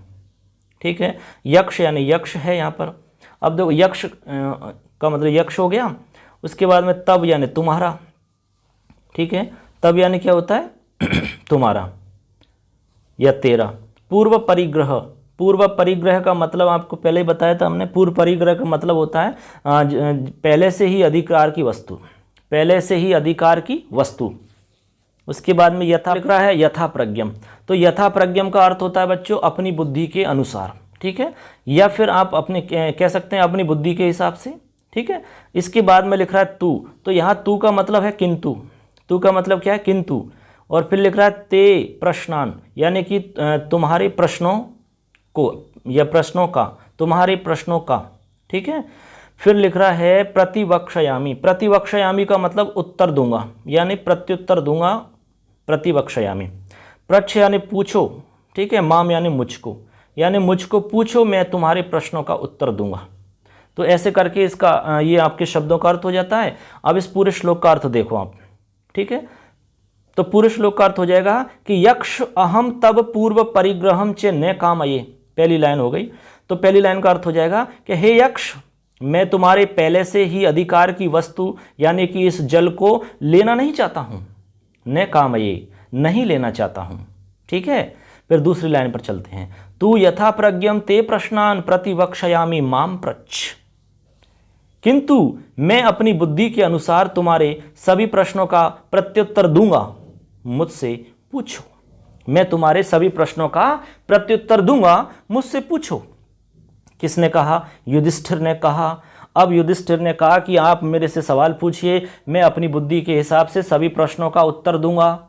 ठीक है। यक्ष यानी यक्ष है यहाँ पर। अब देखो यक्ष का मतलब यक्ष हो गया। उसके बाद में तब यानी तुम्हारा, ठीक है। तब यानी क्या होता है तुम्हारा या तेरा। पूर्व परिग्रह, पूर्व परिग्रह का मतलब आपको पहले ही बताया था हमने। पूर्व परिग्रह का मतलब होता है पहले से ही अधिकार की वस्तु, पहले से ही अधिकार की वस्तु। उसके बाद में यथा लिख रहा है यथा प्रज्ञम। तो यथा प्रज्ञम का अर्थ होता है बच्चों अपनी बुद्धि के अनुसार, ठीक है, या फिर आप अपने कह सकते हैं अपनी बुद्धि के हिसाब से, ठीक है। इसके बाद में लिख रहा है तू। तो यहाँ तू का मतलब है किंतु, तू का मतलब क्या है किंतु। और फिर लिख रहा है ते प्रश्नान, यानी कि तुम्हारे प्रश्नों को या प्रश्नों का, तुम्हारे प्रश्नों का, ठीक है। फिर लिख रहा है प्रतिवक्षयामी। प्रतिवक्षयामी का मतलब उत्तर दूंगा, यानी प्रत्युत्तर दूंगा, प्रतिवक्षयामी। प्रच्छ यानी पूछो, ठीक है। माम यानी मुझको, यानी मुझको पूछो मैं तुम्हारे प्रश्नों का उत्तर दूंगा। तो ऐसे करके इसका ये आपके शब्दों का अर्थ हो जाता है। अब इस पूरे श्लोक का अर्थ देखो आप, ठीक है। तो पूरे श्लोक का अर्थ हो जाएगा कि यक्ष अहम तब पूर्व परिग्रहम च न कामये। पहली लाइन हो गई। तो पहली लाइन का अर्थ हो जाएगा कि हे यक्ष, मैं तुम्हारे पहले से ही अधिकार की वस्तु यानी कि इस जल को लेना नहीं चाहता हूं। न कामये, नहीं लेना चाहता हूं, ठीक है। फिर दूसरी लाइन पर चलते हैं। तू यथा प्रज्ञम ते प्रश्नान प्रतिवक्षयामी माम प्रच्छ। किंतु मैं अपनी बुद्धि के अनुसार तुम्हारे सभी प्रश्नों का प्रत्युत्तर दूंगा, मुझसे पूछो। मैं तुम्हारे सभी प्रश्नों का प्रत्युत्तर दूंगा, मुझसे पूछो। किसने कहा? युधिष्ठिर ने कहा। अब युधिष्ठिर ने कहा कि आप मेरे से सवाल पूछिए, मैं अपनी बुद्धि के हिसाब से सभी प्रश्नों का उत्तर दूंगा।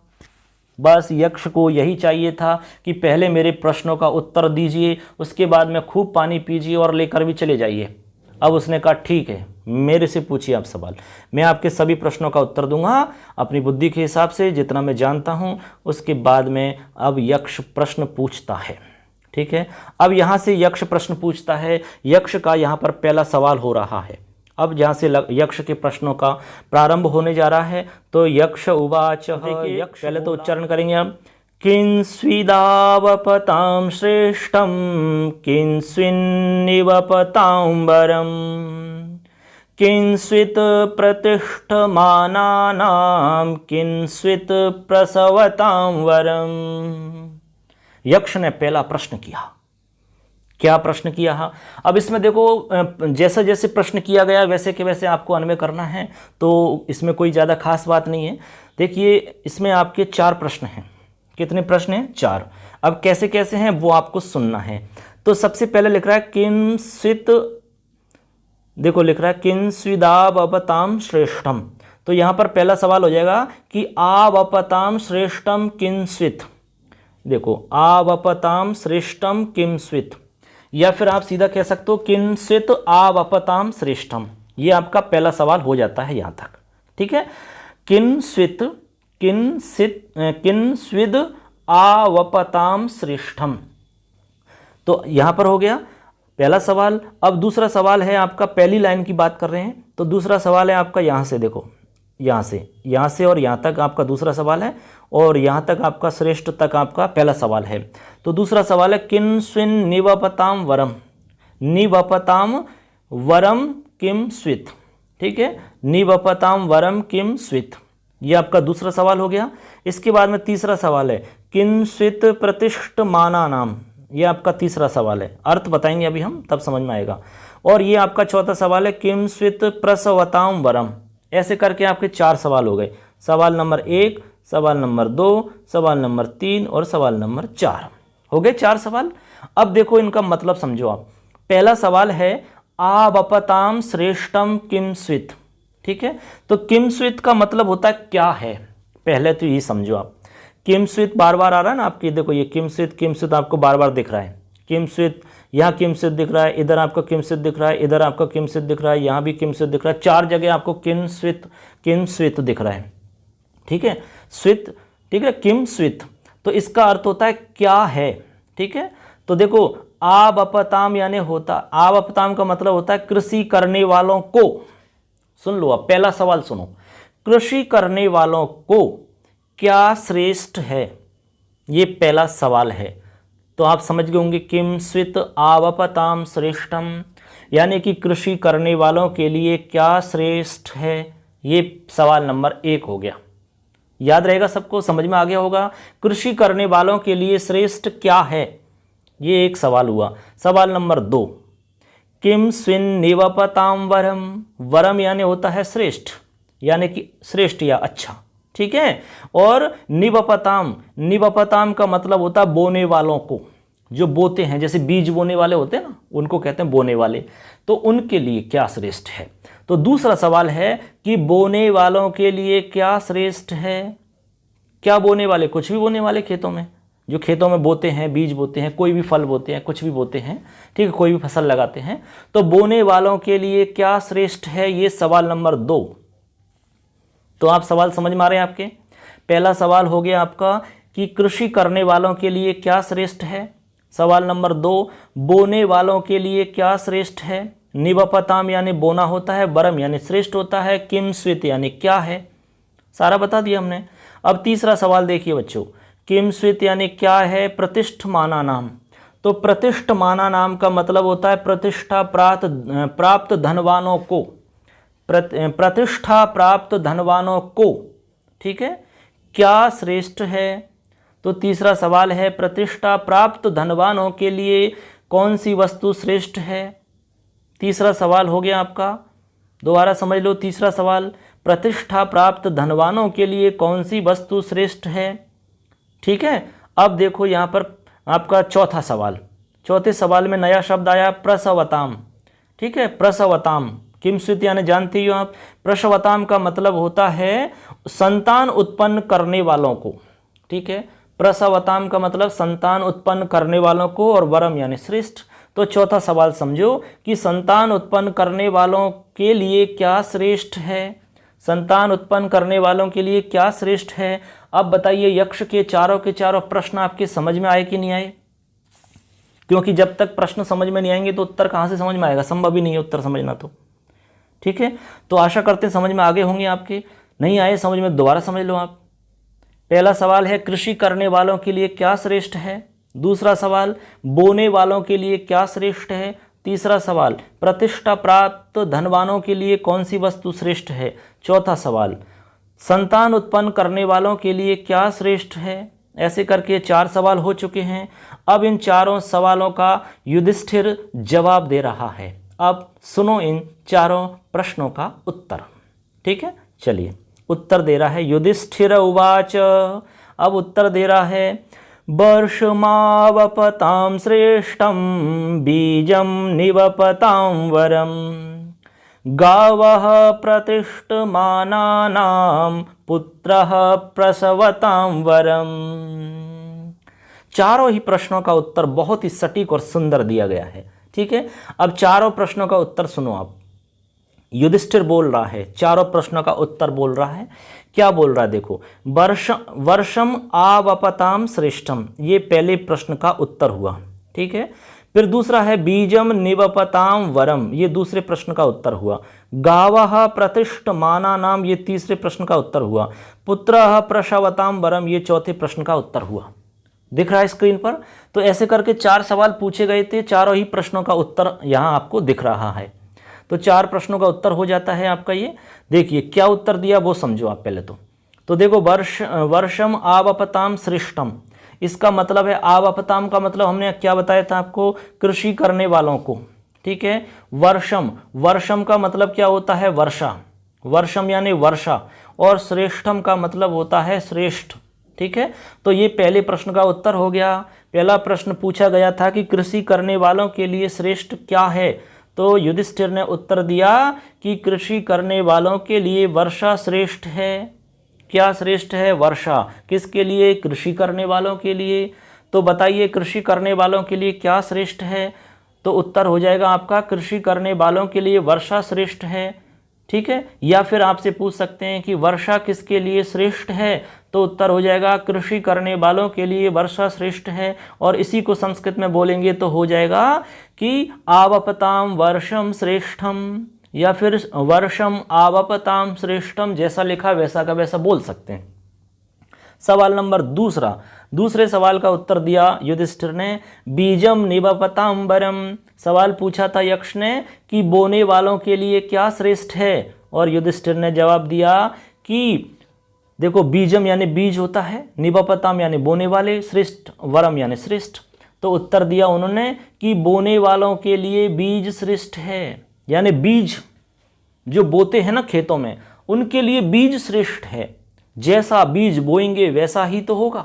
बस यक्ष को यही चाहिए था कि पहले मेरे प्रश्नों का उत्तर दीजिए, उसके बाद में खूब पानी पीजिए और लेकर भी चले जाइए। अब उसने कहा ठीक है, मेरे से पूछिए आप सवाल, मैं आपके सभी प्रश्नों का उत्तर दूंगा अपनी बुद्धि के हिसाब से जितना मैं जानता हूं। उसके बाद में अब यक्ष प्रश्न पूछता है, ठीक है। अब यहां से यक्ष प्रश्न पूछता है। यक्ष का यहां पर पहला सवाल हो रहा है। अब जहां से यक्ष के प्रश्नों का प्रारंभ होने जा रहा है। तो यक्ष उवाच, यक्ष पहले तो उच्चारण करेंगे आप। किंस्विदावपतां श्रेष्ठं किंस्विन्निवपतां वरं किंस्वित् प्रतिष्ठमानानां किंस्वित् प्रसवतां वरं। यक्ष ने पहला प्रश्न किया। क्या प्रश्न किया? अब इसमें देखो जैसे जैसे प्रश्न किया गया वैसे के वैसे आपको अन्वय करना है, तो इसमें कोई ज़्यादा खास बात नहीं है। देखिए इसमें आपके 4 प्रश्न हैं। कितने प्रश्न हैं? 4। अब कैसे कैसे हैं वो आपको सुनना है। तो सबसे पहले लिख रहा है किंस्वित, देखो लिख रहा है किंस्विदावपतां श्रेष्ठम। तो यहाँ पर पहला सवाल हो जाएगा कि आवपतां श्रेष्ठम किंस्वित। देखो आवपतां श्रेष्ठम किंस्वित, या फिर आप सीधा कह सकते हो किंस्वित आवपतां श्रेष्ठम। ये आपका पहला सवाल हो जाता है यहाँ तक, ठीक है। किंस्वित किंस्विद आवपतां श्रेष्ठम, तो यहां पर हो गया पहला सवाल। अब दूसरा सवाल है आपका, पहली लाइन की बात कर रहे हैं तो दूसरा सवाल है आपका यहां से, देखो यहां से और यहां तक आपका दूसरा सवाल है, और यहां तक आपका श्रेष्ठ तक आपका पहला सवाल है। तो दूसरा सवाल है किंस्विन निवपतां वरम, निवपतां वरम किम स्वित, ठीक है। निवपतां वरम किम स्वित, ये आपका दूसरा सवाल हो गया। इसके बाद में तीसरा सवाल है किंस्वित प्रतिष्ठमानानाम, ये आपका तीसरा सवाल है। अर्थ बताएंगे अभी हम, तब समझ में आएगा। और ये आपका चौथा सवाल है किंस्वित प्रसवतां वरम। ऐसे करके आपके 4 सवाल हो गए। सवाल नंबर 1, सवाल नंबर 2, सवाल नंबर 3 और सवाल नंबर 4 हो गए 4 सवाल। अब देखो इनका मतलब समझो आप। पहला सवाल है आवपतां श्रेष्ठम किंस्वित, ठीक है। तो किंस्वित का मतलब होता है क्या है, पहले तो ये समझो आप। किंस्वित बार बार आ रहा है ना आपकी, देखो ये किंस्वित आपको बार बार दिख रहा है। किंस्वित, यहाँ किंस्वित दिख रहा है, इधर आपका किंस्वित दिख रहा है, इधर आपका किंस्वित दिख रहा है, यहाँ भी किंस्वित दिख रहा है। 4 जगह आपको किंस्वित दिख रहा है, ठीक है। स्वित, ठीक है, किंस्वित। तो इसका अर्थ होता है क्या है, ठीक है। तो देखो आवपताम यानी होता, आवपताम का मतलब होता है कृषि करने वालों को। सुन लो अब पहला सवाल सुनो, कृषि करने वालों को क्या श्रेष्ठ है, ये पहला सवाल है। तो आप समझ गए होंगे किम स्वित आवपताम श्रेष्ठम, यानी कि कृषि करने वालों के लिए क्या श्रेष्ठ है। ये सवाल नंबर 1 हो गया। याद रहेगा सबको, समझ में आ गया होगा। कृषि करने वालों के लिए श्रेष्ठ क्या है, ये एक सवाल हुआ। सवाल नंबर 2, किम स्विन निवपताम वरम, वरम यानी होता है श्रेष्ठ, यानी कि श्रेष्ठ या अच्छा, ठीक है। और निवपताम, निवपताम का मतलब होता है बोने वालों को, जो बोते हैं, जैसे बीज बोने वाले होते हैं ना, उनको कहते हैं बोने वाले, तो उनके लिए क्या श्रेष्ठ है। तो दूसरा सवाल है कि बोने वालों के लिए क्या श्रेष्ठ है। क्या बोने वाले, कुछ भी बोने वाले खेतों में, जो खेतों में बोते हैं, बीज बोते हैं, कोई भी फल बोते हैं, कुछ भी बोते हैं, ठीक है, कोई भी फसल लगाते हैं, तो बोने वालों के लिए क्या श्रेष्ठ है, ये सवाल नंबर 2। तो आप सवाल समझ में आ रहे हैं आपके। पहला सवाल हो गया आपका कि कृषि करने वालों के लिए क्या श्रेष्ठ है। सवाल नंबर 2, बोने वालों के लिए क्या श्रेष्ठ है। निवपताम यानी बोना होता है, वरम यानी श्रेष्ठ होता है, किम स्वित यानी क्या है, सारा बता दिया हमने। अब तीसरा सवाल देखिए बच्चों, किम स्वित यानी क्या है, प्रतिष्ठमाना नाम। तो प्रतिष्ठमाना नाम का मतलब होता है प्रतिष्ठा प्राप्त धनवानों को, प्रतिष्ठा प्राप्त धनवानों को, ठीक है, क्या श्रेष्ठ है। तो तीसरा सवाल है प्रतिष्ठा प्राप्त धनवानों के लिए कौन सी वस्तु श्रेष्ठ है। तीसरा सवाल हो गया आपका, दोबारा समझ लो। तीसरा सवाल, प्रतिष्ठा प्राप्त धनवानों के लिए कौन सी वस्तु श्रेष्ठ है, ठीक है। अब देखो यहाँ पर आपका चौथा सवाल। चौथे सवाल में नया शब्द आया प्रसवताम, ठीक है। प्रसवताम, किम स्वित यानी जानती हो आप। प्रसवताम का मतलब होता है संतान उत्पन्न करने वालों को, ठीक है। प्रसवताम का मतलब संतान उत्पन्न करने वालों को, और वरम यानी श्रेष्ठ। तो चौथा सवाल समझो कि संतान उत्पन्न करने वालों के लिए क्या श्रेष्ठ है। संतान उत्पन्न करने वालों के लिए क्या श्रेष्ठ है। अब बताइए यक्ष के चारों प्रश्न आपके समझ में आए कि नहीं आए, क्योंकि जब तक प्रश्न समझ में नहीं आएंगे तो उत्तर कहाँ से समझ में आएगा, संभव ही नहीं है उत्तर समझना तो, ठीक है। तो आशा करते हैं समझ में आगे होंगे आपके। नहीं आए समझ में, दोबारा समझ लो आप। पहला सवाल है कृषि करने वालों के लिए क्या श्रेष्ठ है। दूसरा सवाल, बोने वालों के लिए क्या श्रेष्ठ है। तीसरा सवाल, प्रतिष्ठा प्राप्त धनवानों के लिए कौन सी वस्तु श्रेष्ठ है। चौथा सवाल, संतान उत्पन्न करने वालों के लिए क्या श्रेष्ठ है। ऐसे करके 4 सवाल हो चुके हैं। अब इन चारों सवालों का युधिष्ठिर जवाब दे रहा है। अब सुनो इन चारों प्रश्नों का उत्तर, ठीक है। चलिए उत्तर दे रहा है युधिष्ठिर उवाच। अब उत्तर दे रहा है, वर्षमावपतां श्रेष्ठं बीजं निवपतां वरम गावः प्रतिष्ठमानानां पुत्रः प्रसवतां वरम। चारों ही प्रश्नों का उत्तर बहुत ही सटीक और सुंदर दिया गया है, ठीक है। अब चारों प्रश्नों का उत्तर सुनो आप। युधिष्ठिर बोल रहा है, चारों प्रश्नों का उत्तर बोल रहा है। क्या बोल रहा है देखो, वर्षम आवपताम श्रेष्ठम, ये पहले प्रश्न का उत्तर हुआ, ठीक है। फिर दूसरा है बीजम निवपताम वरम, ये दूसरे प्रश्न का उत्तर हुआ। गावः प्रतिष्ठमाना नाम, ये तीसरे प्रश्न का उत्तर हुआ। पुत्रः प्रसवताम वरम, ये चौथे प्रश्न का उत्तर हुआ। दिख रहा है स्क्रीन पर। तो ऐसे करके 4 सवाल पूछे गए थे, चारों ही प्रश्नों का उत्तर यहाँ आपको दिख रहा है। तो 4 प्रश्नों का उत्तर हो जाता है आपका ये। देखिए क्या उत्तर दिया वो समझो आप पहले तो देखो, वर्षम आवपताम श्रेष्ठम, इसका मतलब है आवपताम का मतलब हमने क्या बताया था आपको, कृषि करने वालों को, ठीक है। वर्षम का मतलब क्या होता है, वर्षा, वर्षम यानी वर्षा, और श्रेष्ठम का मतलब होता है श्रेष्ठ, ठीक है। तो ये पहले प्रश्न का उत्तर हो गया। पहला प्रश्न पूछा गया था कि कृषि करने वालों के लिए श्रेष्ठ क्या है, तो युधिष्ठिर ने उत्तर दिया कि कृषि करने वालों के लिए वर्षा श्रेष्ठ है। क्या श्रेष्ठ है, वर्षा। किसके लिए, कृषि करने वालों के लिए। तो बताइए कृषि करने वालों के लिए क्या श्रेष्ठ है, तो उत्तर हो जाएगा आपका कृषि करने वालों के लिए वर्षा श्रेष्ठ है, ठीक है। या फिर आपसे पूछ सकते हैं कि वर्षा किसके लिए श्रेष्ठ है, तो उत्तर हो जाएगा कृषि करने वालों के लिए वर्षा श्रेष्ठ है। और इसी को संस्कृत में बोलेंगे तो हो जाएगा कि आवपताम वर्षम श्रेष्ठम, या फिर वर्षम आवपताम श्रेष्ठम, जैसा लिखा वैसा का वैसा बोल सकते हैं। सवाल नंबर दूसरे सवाल का उत्तर दिया युधिष्ठिर ने, बीजम निबपतांबरम। सवाल पूछा था यक्ष ने कि बोने वालों के लिए क्या श्रेष्ठ है, और युधिष्ठिर ने जवाब दिया कि देखो, बीजम यानी बीज होता है, निबपताम यानी बोने वाले, श्रेष्ठ वरम यानी श्रेष्ठ। तो उत्तर दिया उन्होंने कि बोने वालों के लिए बीज श्रेष्ठ है, यानी बीज जो बोते हैं ना खेतों में, उनके लिए बीज श्रेष्ठ है। जैसा बीज बोएंगे वैसा ही तो होगा।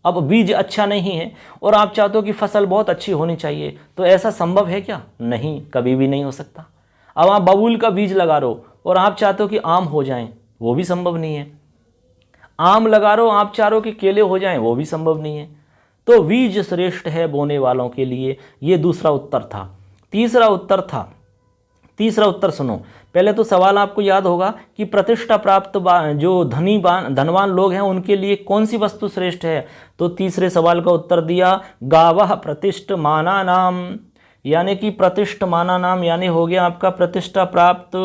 अब बीज अच्छा नहीं है और आप चाहते हो कि फसल बहुत अच्छी होनी चाहिए, तो ऐसा संभव है क्या? नहीं, कभी भी नहीं हो सकता। अब आप बबूल का बीज लगा रहो और आप चाहते हो कि आम हो जाएं, वो भी संभव नहीं है। आम लगा रहो, आप चाह रहे हो कि केले हो जाएं, वो भी संभव नहीं है। तो बीज श्रेष्ठ है बोने वालों के लिए, ये दूसरा उत्तर था। तीसरा उत्तर सुनो। पहले तो सवाल आपको याद होगा कि प्रतिष्ठा प्राप्त जो धनवान लोग हैं उनके लिए कौन सी वस्तु श्रेष्ठ है। तो तीसरे सवाल का उत्तर दिया, गावः प्रतिष्ठमाना नाम, यानी कि प्रतिष्ठमाना नाम यानी हो गया आपका प्रतिष्ठा प्राप्त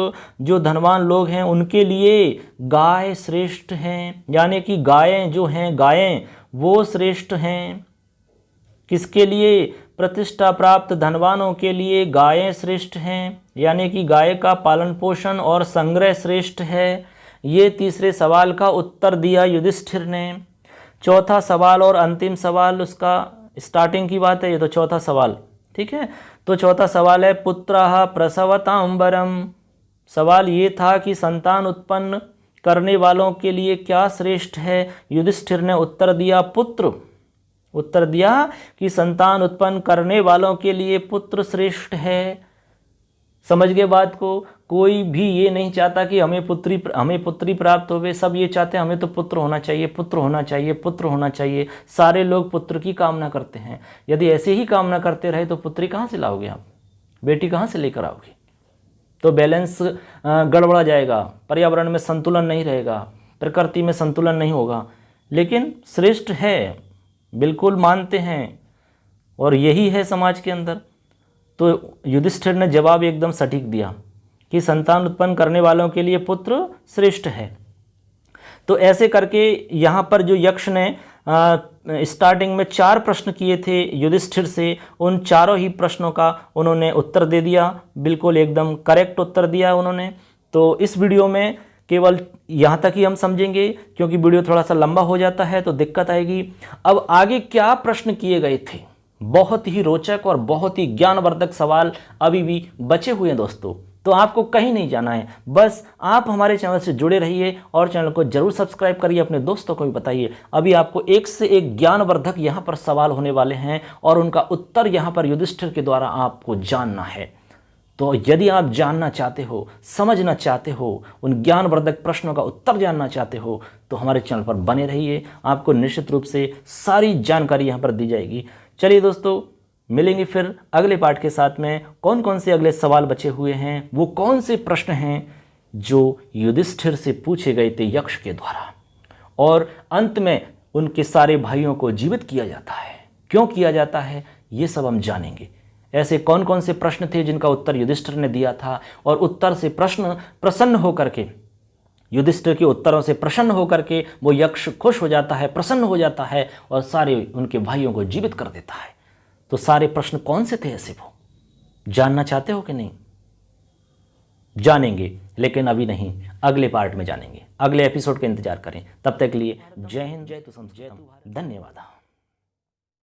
जो धनवान लोग हैं उनके लिए गाय श्रेष्ठ हैं, यानी कि गायें जो हैं, गायें वो श्रेष्ठ हैं। किसके लिए? प्रतिष्ठा प्राप्त धनवानों के लिए गायें श्रेष्ठ हैं, यानी कि गाय का पालन पोषण और संग्रह श्रेष्ठ है। ये तीसरे सवाल का उत्तर दिया युधिष्ठिर ने। चौथा सवाल और अंतिम सवाल, उसका स्टार्टिंग की बात है, ये तो चौथा सवाल, ठीक है। तो चौथा सवाल है, पुत्रः प्रसवतांबरम। सवाल ये था कि संतान उत्पन्न करने वालों के लिए क्या श्रेष्ठ है। युधिष्ठिर ने उत्तर दिया पुत्र। उत्तर दिया कि संतान उत्पन्न करने वालों के लिए पुत्र श्रेष्ठ है। समझ गए बात को? कोई भी ये नहीं चाहता कि हमें पुत्री प्राप्त होवे, सब ये चाहते हैं हमें तो पुत्र होना चाहिए, पुत्र होना चाहिए, पुत्र होना चाहिए। सारे लोग पुत्र की कामना करते हैं। यदि ऐसे ही कामना करते रहे तो पुत्री कहाँ से लाओगे आप? बेटी कहाँ से लेकर आओगे? तो बैलेंस गड़बड़ा जाएगा, पर्यावरण में संतुलन नहीं रहेगा, प्रकृति में संतुलन नहीं होगा। लेकिन श्रेष्ठ है, बिल्कुल मानते हैं, और यही है समाज के अंदर। तो युधिष्ठिर ने जवाब एकदम सटीक दिया कि संतान उत्पन्न करने वालों के लिए पुत्र श्रेष्ठ है। तो ऐसे करके यहाँ पर जो यक्ष ने स्टार्टिंग में 4 प्रश्न किए थे युधिष्ठिर से, उन चारों ही प्रश्नों का उन्होंने उत्तर दे दिया, बिल्कुल एकदम करेक्ट उत्तर दिया उन्होंने। तो इस वीडियो में केवल यहाँ तक ही हम समझेंगे, क्योंकि वीडियो थोड़ा सा लंबा हो जाता है तो दिक्कत आएगी। अब आगे क्या प्रश्न किए गए थे, बहुत ही रोचक और बहुत ही ज्ञानवर्धक सवाल अभी भी बचे हुए हैं दोस्तों। तो आपको कहीं नहीं जाना है, बस आप हमारे चैनल से जुड़े रहिए और चैनल को जरूर सब्सक्राइब करिए, अपने दोस्तों को भी बताइए। अभी आपको एक से एक ज्ञानवर्धक यहाँ पर सवाल होने वाले हैं और उनका उत्तर यहाँ पर युधिष्ठिर के द्वारा आपको जानना है। तो यदि आप जानना चाहते हो, समझना चाहते हो, उन ज्ञानवर्धक प्रश्नों का उत्तर जानना चाहते हो, तो हमारे चैनल पर बने रहिए। आपको निश्चित रूप से सारी जानकारी यहाँ पर दी जाएगी। चलिए दोस्तों, मिलेंगे फिर अगले पार्ट के साथ में। कौन कौन से अगले सवाल बचे हुए हैं, वो कौन से प्रश्न हैं जो युधिष्ठिर से पूछे गए थे यक्ष के द्वारा, और अंत में उनके सारे भाइयों को जीवित किया जाता है, क्यों किया जाता है, ये सब हम जानेंगे। ऐसे कौन कौन से प्रश्न थे जिनका उत्तर युधिष्ठिर ने दिया था, और उत्तर से प्रसन्न होकर के, युधिष्ठिर के उत्तरों से प्रसन्न होकर के वो यक्ष खुश हो जाता है, प्रसन्न हो जाता है और सारे उनके भाइयों को जीवित कर देता है। तो सारे प्रश्न कौन से थे ऐसे, वो जानना चाहते हो कि नहीं? जानेंगे, लेकिन अभी नहीं, अगले पार्ट में जानेंगे। अगले एपिसोड का इंतजार करें। तब तक के लिए जय हिंद, जय तु, धन्यवाद।